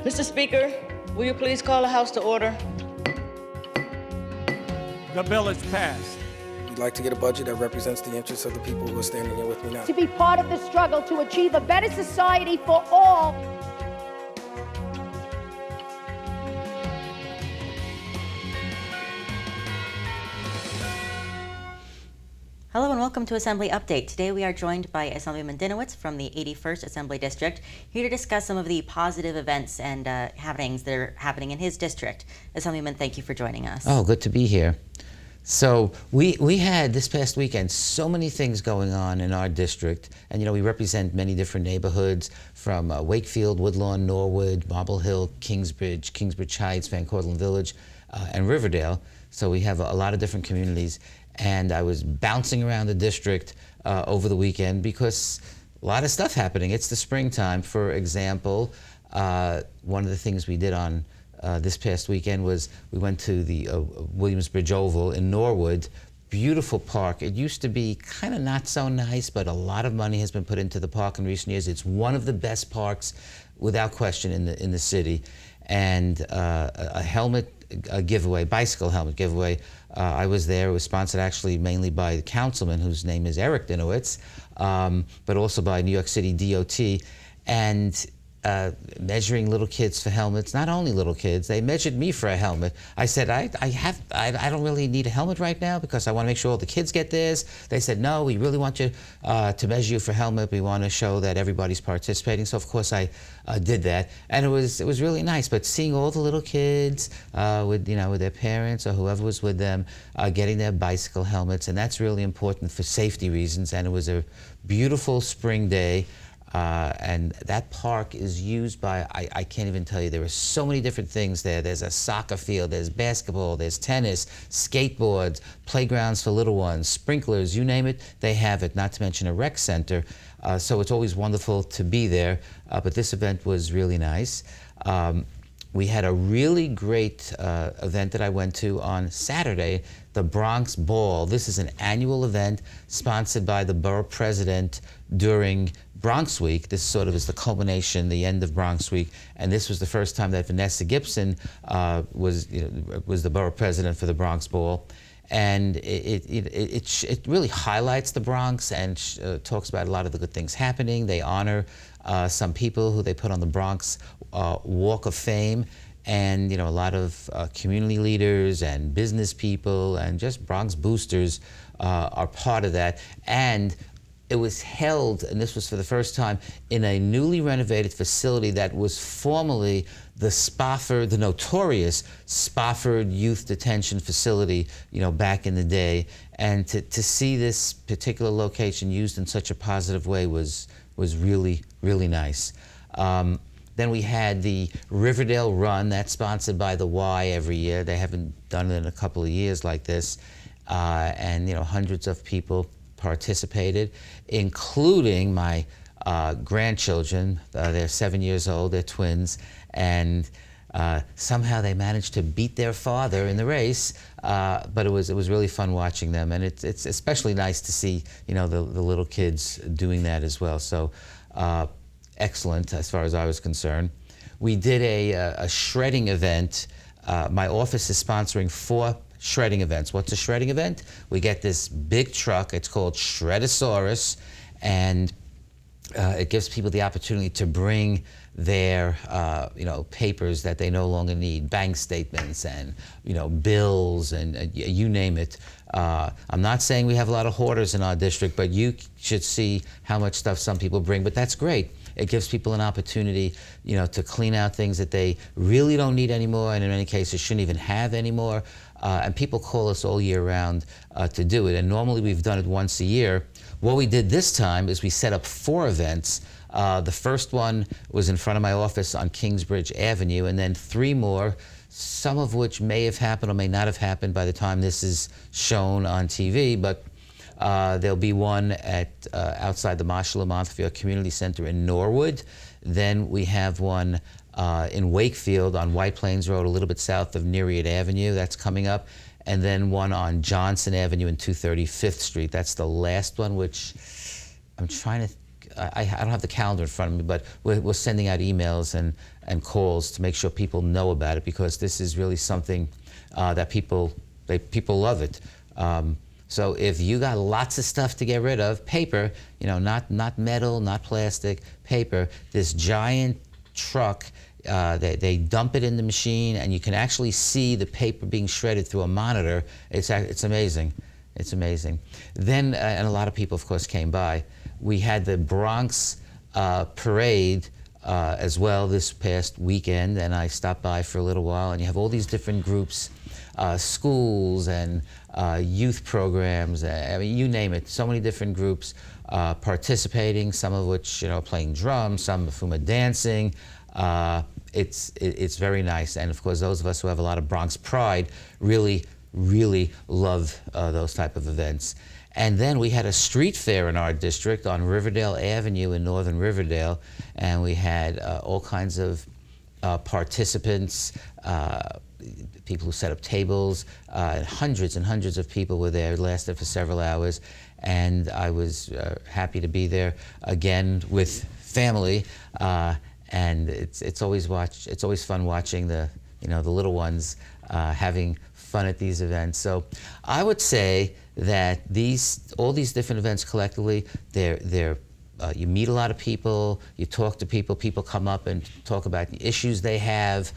Mr. Speaker, will you please call the House to order? The bill is passed. We'd like to get a budget that represents the interests of the people who are standing here with me now. To be part of the struggle to achieve a better society for all. Hello and welcome to Assembly Update. Today we are joined by Assemblyman Dinowitz from the 81st Assembly District, here to discuss some of the positive events and happenings that are happening in his district. Assemblyman, thank you for joining us. Oh, good to be here. So we had this past weekend so many things going on in our district, and we represent many different neighborhoods from Wakefield, Woodlawn, Norwood, Marble Hill, Kingsbridge, Kingsbridge Heights, Van Cortlandt Village, and Riverdale. So we have a lot of different communities. And I was bouncing around the district over the weekend because a lot of stuff happening. It's the springtime. For example, one of the things we did on this past weekend was we went to the Williamsbridge Oval in Norwood. Beautiful park. It used to be kind of not so nice, but a lot of money has been put into the park in recent years. It's one of the best parks, without question, in the city. And a helmet giveaway, bicycle helmet giveaway. I was there. It was sponsored actually mainly by the councilman, whose name is Eric Dinowitz, but also by New York City DOT. And measuring little kids for helmets, not only little kids, they measured me for a helmet. I said, I don't really need a helmet right now because I want to make sure all the kids get theirs. They said, no, we really want you to measure you for helmet. We want to show that everybody's participating. So of course I did that, and it was really nice. But seeing all the little kids with their parents or whoever was with them getting their bicycle helmets, and that's really important for safety reasons. And it was a beautiful spring day. And that park is used by, I can't even tell you, there are so many different things there. There's a soccer field, there's basketball, there's tennis, skateboards, playgrounds for little ones, sprinklers, you name it, they have it, not to mention a rec center. So it's always wonderful to be there, but this event was really nice. We had a really great event that I went to on Saturday, the Bronx Ball. This is an annual event sponsored by the borough president during Bronx Week. This sort of is the culmination, the end of Bronx Week, and this was the first time that Vanessa Gibson was the borough president for the Bronx Ball. And it really highlights the Bronx and talks about a lot of the good things happening. They honor some people who they put on the Bronx Walk of Fame, and a lot of community leaders and business people and just Bronx boosters are part of that. And it was held, and this was for the first time, in a newly renovated facility that was formerly the Spofford, the notorious Spofford Youth Detention Facility, back in the day. And to see this particular location used in such a positive way was really, really nice. Then we had the Riverdale Run, that's sponsored by the Y every year. They haven't done it in a couple of years like this. And hundreds of people participated, including my grandchildren. They're 7 years old, they're twins, and somehow they managed to beat their father in the race, but it was really fun watching them, and it's especially nice to see the little kids doing that as well. So excellent as far as I was concerned. We did a shredding event. My office is sponsoring 4 shredding events. What's a shredding event? We get this big truck, it's called Shreddosaurus, and it gives people the opportunity to bring their papers that they no longer need, bank statements and bills and you name it. I'm not saying we have a lot of hoarders in our district, but you should see how much stuff some people bring, but that's great. It gives people an opportunity, to clean out things that they really don't need anymore, and in many cases shouldn't even have anymore. And people call us all year round to do it. And normally we've done it once a year. What we did this time is we set up 4 events. The first one was in front of my office on Kingsbridge Avenue, and then 3 more, some of which may have happened or may not have happened by the time this is shown on TV, but there'll be one at outside the Marshall of Montefiore Community Center in Norwood. Then we have one in Wakefield on White Plains Road, a little bit south of Nereid Avenue. That's coming up. And then one on Johnson Avenue and 235th Street. That's the last one, which I'm trying to I don't have the calendar in front of me, but we're sending out emails and calls to make sure people know about it, because this is really something that people love it. So if you got lots of stuff to get rid of, paper, not metal, not plastic, paper, this giant truck, they dump it in the machine, and you can actually see the paper being shredded through a monitor. It's amazing. It's amazing. Then, and a lot of people, of course, came by. We had the Bronx parade as well this past weekend, and I stopped by for a little while, and you have all these different groups, schools and youth programs, I mean, you name it, so many different groups participating, some of which, playing drums, some of whom are dancing. It's very nice, and of course those of us who have a lot of Bronx pride really love those type of events. And then we had a street fair in our district on Riverdale Avenue in northern Riverdale, and we had all kinds of participants, people who set up tables, hundreds and hundreds of people were there. It lasted for several hours, and I was happy to be there again with family. And it's always fun watching the little ones having fun at these events. So I would say that all these different events collectively, you meet a lot of people, you talk to people, people come up and talk about issues they have,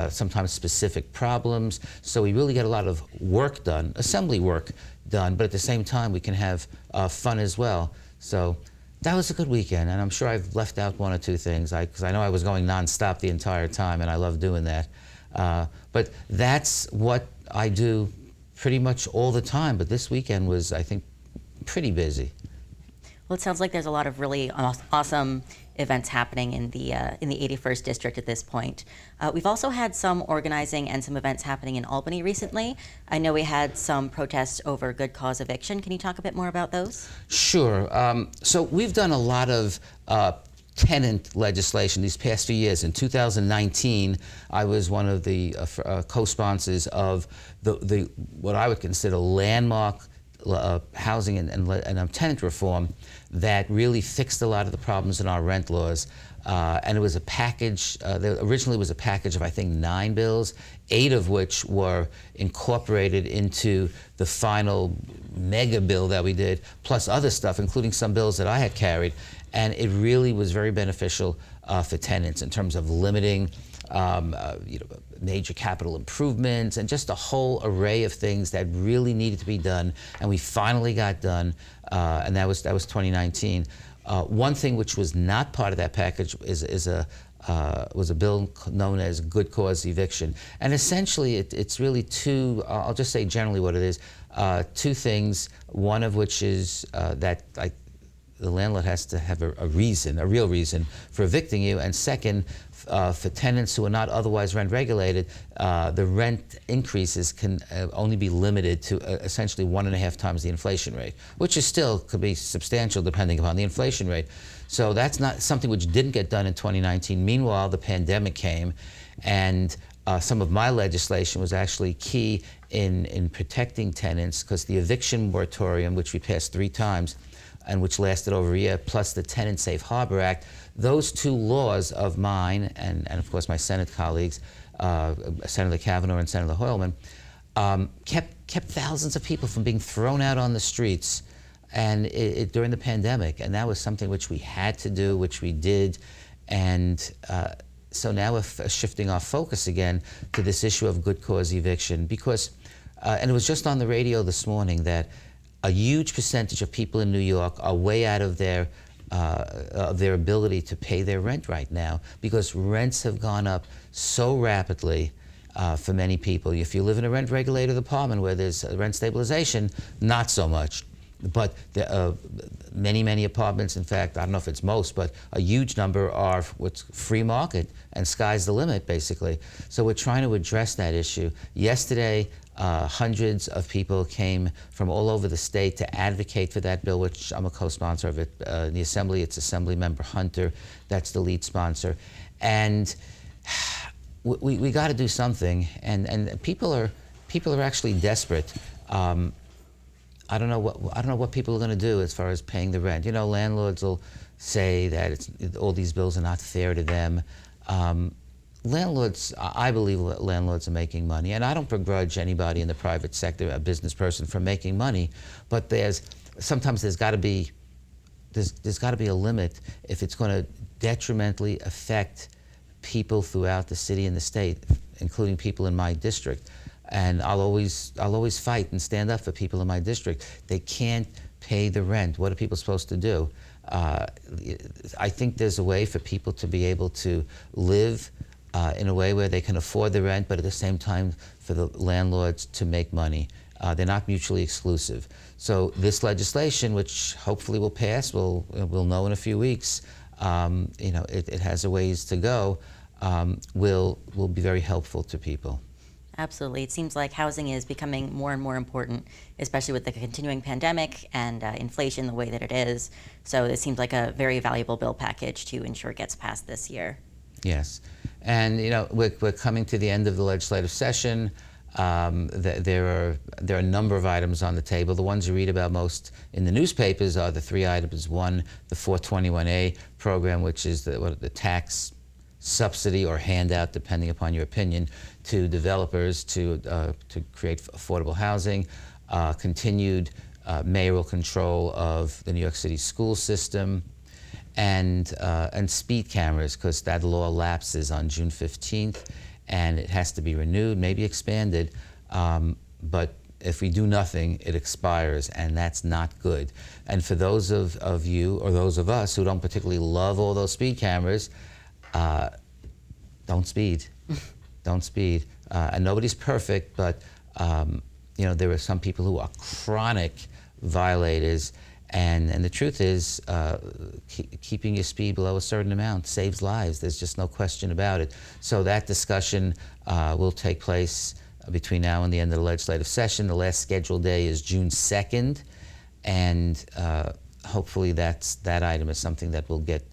sometimes specific problems. So we really get a lot of work done, assembly work done, but at the same time we can have fun as well. So that was a good weekend, and I'm sure I've left out one or two things, because I know I was going nonstop the entire time, and I love doing that. But that's what I do pretty much all the time, but this weekend was, I think, pretty busy. Well, it sounds like there's a lot of really awesome events happening in the 81st District at this point. We've also had some organizing and some events happening in Albany recently. I know we had some protests over good cause eviction. Can you talk a bit more about those? Sure. So we've done a lot of tenant legislation these past few years. In 2019, I was one of the co-sponsors of the what I would consider landmark housing and tenant reform that really fixed a lot of the problems in our rent laws. And it was a package, originally was a package of, I think, 9 bills, 8 of which were incorporated into the final mega bill that we did, plus other stuff, including some bills that I had carried. And it really was very beneficial for tenants in terms of limiting major capital improvements and just a whole array of things that really needed to be done, and we finally got done, and that was 2019. One thing which was not part of that package was a bill known as good cause eviction, and essentially it's really two. I'll just say generally what it is: 2 things. One of which is that the landlord has to have a real reason for evicting you, and second, for tenants who are not otherwise rent regulated, the rent increases can only be limited to essentially 1.5 times the inflation rate, which is still could be substantial depending upon the inflation rate. So that's not something which didn't get done in 2019. Meanwhile, the pandemic came, and some of my legislation was actually key in protecting tenants, because the eviction moratorium, which we passed 3 times, and which lasted over a year, plus the Tenant Safe Harbor Act, those 2 laws of mine, and of course my Senate colleagues, Senator Kavanaugh and Senator Hoylman, kept thousands of people from being thrown out on the streets and during the pandemic. And that was something which we had to do, which we did. And so now we're shifting our focus again to this issue of good cause eviction, because, and it was just on the radio this morning that a huge percentage of people in New York are way out of their ability to pay their rent right now, because rents have gone up so rapidly for many people. If you live in a rent-regulated apartment where there's rent stabilization, not so much. But many apartments, in fact, I don't know if it's most, but a huge number are what's free market, and sky's the limit, basically. So we're trying to address that issue. Yesterday, hundreds of people came from all over the state to advocate for that bill, which I'm a co-sponsor of it. In the Assembly, it's Assemblymember Hunter. That's the lead sponsor. And we got to do something, and people are actually desperate. I don't know what people are going to do as far as paying the rent. You know, landlords will say that all these bills are not fair to them. Landlords, I believe landlords are making money, and I don't begrudge anybody in the private sector, a business person, for making money. But sometimes there's got to be a limit if it's going to detrimentally affect people throughout the city and the state, including people in my district. And I'll always fight and stand up for people in my district. They can't pay the rent. What are people supposed to do? I think there's a way for people to be able to live in a way where they can afford the rent, but at the same time for the landlords to make money. They're not mutually exclusive. So this legislation, which hopefully will pass, we'll know in a few weeks, it has a ways to go, will be very helpful to people. Absolutely. It seems like housing is becoming more and more important, especially with the continuing pandemic and inflation the way that it is. So it seems like a very valuable bill package to ensure it gets passed this year. Yes. And, we're coming to the end of the legislative session. There are a number of items on the table. The ones you read about most in the newspapers are the three items. One, the 421A program, which is the tax subsidy or handout, depending upon your opinion, to developers to create affordable housing. Continued mayoral control of the New York City school system. And speed cameras, because that law lapses on June 15th, and it has to be renewed, maybe expanded. But if we do nothing, it expires, and that's not good. And for those of you or those of us who don't particularly love all those speed cameras, don't speed. Don't speed. And nobody's perfect, but there are some people who are chronic violators. And the truth is, keeping your speed below a certain amount saves lives. There's just no question about it. So that discussion will take place between now and the end of the legislative session. The last scheduled day is June 2nd, and hopefully that item is something that will get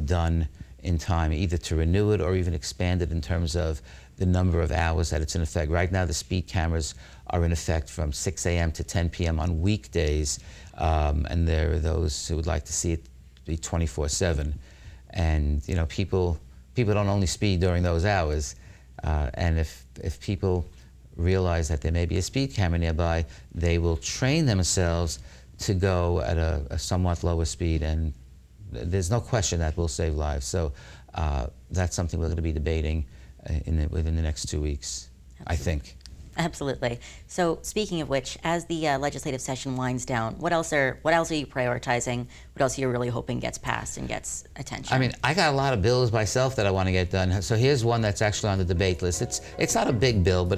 done in time, either to renew it or even expand it in terms of the number of hours that it's in effect. Right now, the speed cameras are in effect from 6 a.m. to 10 p.m. on weekdays. And there are those who would like to see it be 24/7. And people don't only speed during those hours. And if people realize that there may be a speed camera nearby, they will train themselves to go at a somewhat lower speed. And there's no question that will save lives. So that's something we're going to be debating within the next 2 weeks, I think. Absolutely. So speaking of which, as the legislative session winds down, what else are you prioritizing? What else are you really hoping gets passed and gets attention? I mean, I got a lot of bills myself that I want to get done. So here's one that's actually on the debate list. It's not a big bill, but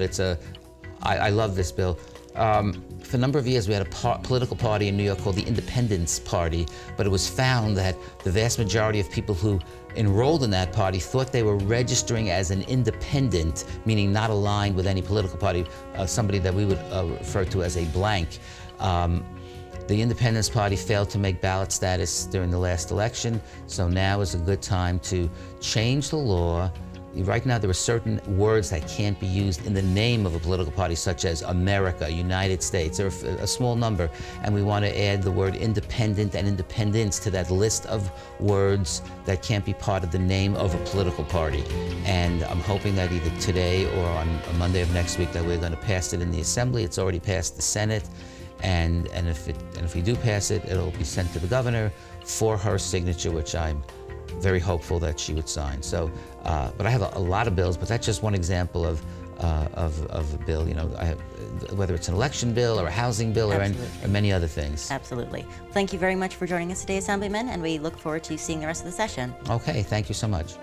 I love this bill. For a number of years, we had a political party in New York called the Independence Party, but it was found that the vast majority of people who enrolled in that party thought they were registering as an independent, meaning not aligned with any political party, somebody that we would refer to as a blank. The Independence Party failed to make ballot status during the last election, so now is a good time to change the law. Right now, there are certain words that can't be used in the name of a political party, such as America, United States. There are a small number, and we want to add the word independent and independence to that list of words that can't be part of the name of a political party. And I'm hoping that either today or on Monday of next week that we're going to pass it in the Assembly. It's already passed the Senate, and if we do pass it, it'll be sent to the governor for her signature, which I'm very hopeful that she would sign. So, but I have a lot of bills, but that's just one example of a bill. Whether it's an election bill or a housing bill or many other things. Absolutely. Thank you very much for joining us today, Assemblyman, and we look forward to seeing the rest of the session. Okay, thank you so much.